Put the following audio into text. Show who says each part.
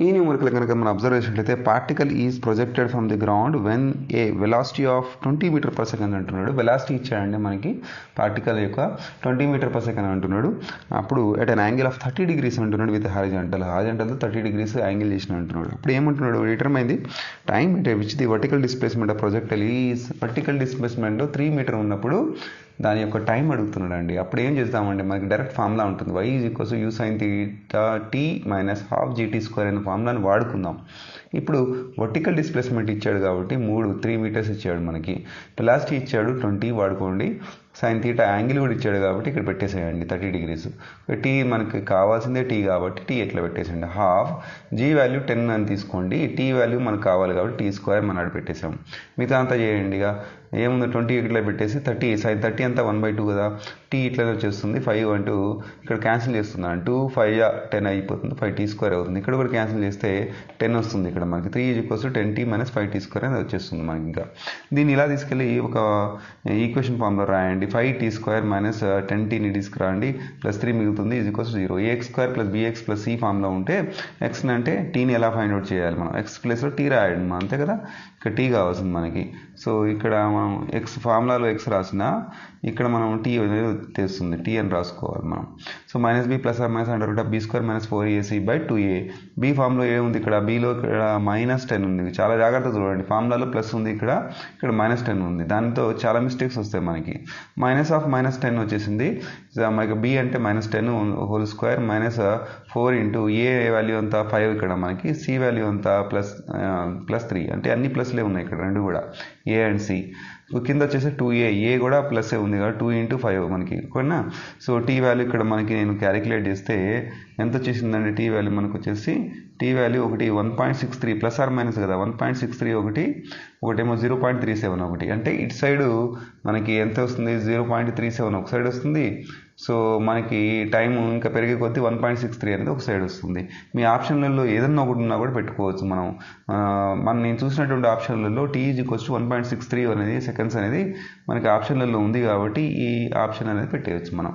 Speaker 1: ఈ న్యూమరికల్ కనుక మనం అబ్జర్వ్ చేసినట్లయితే particle is projected from the ground when a velocity of 20 meter per second అంటున్నాడు. వెలాసిటీ ఇచ్చాడండి మనకి పార్టికల్ యొక్క 20 మీటర్ పర్ సెకండ్ అంటున్నాడు. అప్పుడు at an angle of 30 degrees అంటున్నాడు విత్ హారిజాంటల్ 30 డిగ్రీస్ యాంగిల్ చేసిన అంటున్నాడు. అప్పుడు ఏమంటున్నాడు, determine the time at which the vertical displacement of projectile is vertical displacement 3 meter ఉన్నప్పుడు దాని యొక్క టైం అడుగుతున్నాడు అండి. అప్పుడు ఏం చేద్దామండి, మనకి డైరెక్ట్ ఫార్ములా ఉంటుంది, y = u sin theta t - ½ gt² అనే ఫార్ములాని వాడుకుందాం. ఇప్పుడు వర్టికల్ డిస్ప్లేస్మెంట్ ఇచ్చాడు కాబట్టి 3 మీటర్స్ ఇచ్చాడు, మనకి వెలాసిటీ ఇచ్చాడు 20 వాడుకోండి, సైన్ తీటా యాంగిల్ కూడా ఇచ్చాడు కాబట్టి ఇక్కడ పెట్టేసేయండి 30 డిగ్రీస్. టీ మనకి కావాల్సిందే టీ కాబట్టి టీ ఎట్లా పెట్టేసేయండి, ½ జీ వాల్యూ 10 అని తీసుకోండి, టీ వాల్యూ మనకు కావాలి కాబట్టి t² మనం ఆడ పెట్టేసాం. మిగతా అంతా చేయండి, ఇక ఏముంది 20 ఇట్లా పెట్టేసి 30 సైన్ 30 అంతా 1/2 కదా, టీ ఇట్లా వచ్చేస్తుంది 5 అంటూ ఇక్కడ క్యాన్సిల్ చేస్తున్నాను, 2 5 10 అయిపోతుంది, 5t² అవుతుంది. ఇక్కడ కూడా క్యాన్సిల్ చేస్తే 10 వస్తుంది, ఇక్కడ మనకి 3 = 10t - 5t² అనేది వచ్చేస్తుంది మనకి. ఇంకా దీన్ని ఇలా తీసుకెళ్ళి ఒక ఈక్వేషన్ ఫామ్లో రాయండి, 5t² - 10tని తీసుకురండి, +3 మిగులుతుంది =0. ax² + bx + c ఫామ్లో ఉంటే x అంటే టీని ఎలా ఫైండ్ అవుట్ చేయాలి, మనం x ప్లేస్లో టీ రాయండి మనం, అంతే కదా, ఇక్కడ టీ కావాల్సింది మనకి. సో ఇక్కడ మనం ఎక్స్ ఫార్ములాలో x రాసినా ఇక్కడ మనం టీ అనేది తెస్తుంది, టీ అని రాసుకోవాలి మనం. So -b ± √b² - 4ac/2a. B ఫామ్లో ఏముంది, ఇక్కడ బీలో ఇక్కడ -10 ఉంది, చాలా జాగ్రత్తగా చూడండి, ఫార్ములాలో ప్లస్ ఉంది, ఇక్కడ -10 ఉంది, దానితో చాలా మిస్టేక్స్ వస్తాయి మనకి. -10 వచ్చేసింది మనకి, బి అంటే -10² -4 ఇంటూ ఏ వాల్యూ అంతా 5 ఇక్కడ మనకి, సి వాల్యూ అంతా +3, అంటే అన్ని ప్లస్లే ఉన్నాయి ఇక్కడ రెండు కూడా, ఏ అండ్ సి. కింద వచ్చేసి 2a, ఏ కూడా ప్లస్ ఉంది కదా, 2 × 5 మనకి ఓకేనా. సో టీ వాల్యూ ఇక్కడ మనకి నేను క్యాలిక్యులేట్ చేస్తే ఎంత వచ్చేసిందండి, టీ వాల్యూ మనకు వచ్చేసి టీ వాల్యూ 1.63 ± కదా, 1.63 ఒకటేమో 0.37 ఒకటి, అంటే ఇటు సైడు మనకి ఎంత వస్తుంది, 0.37 ఒక సైడ్ వస్తుంది. సో మనకి టైం ఇంకా పెరిగే కొద్దీ 1.63 అనేది ఒక సైడ్ వస్తుంది. మీ ఆప్షన్లలో ఏదన్నా ఒకటి ఉన్నా కూడా పెట్టుకోవచ్చు మనం. నేను చూసినటువంటి ఆప్షన్లలో t = 1.63 అనేది సెకండ్స్ అనేది మనకి ఆప్షన్లలో ఉంది కాబట్టి ఈ ఆప్షన్ అనేది పెట్టేయచ్చు మనం.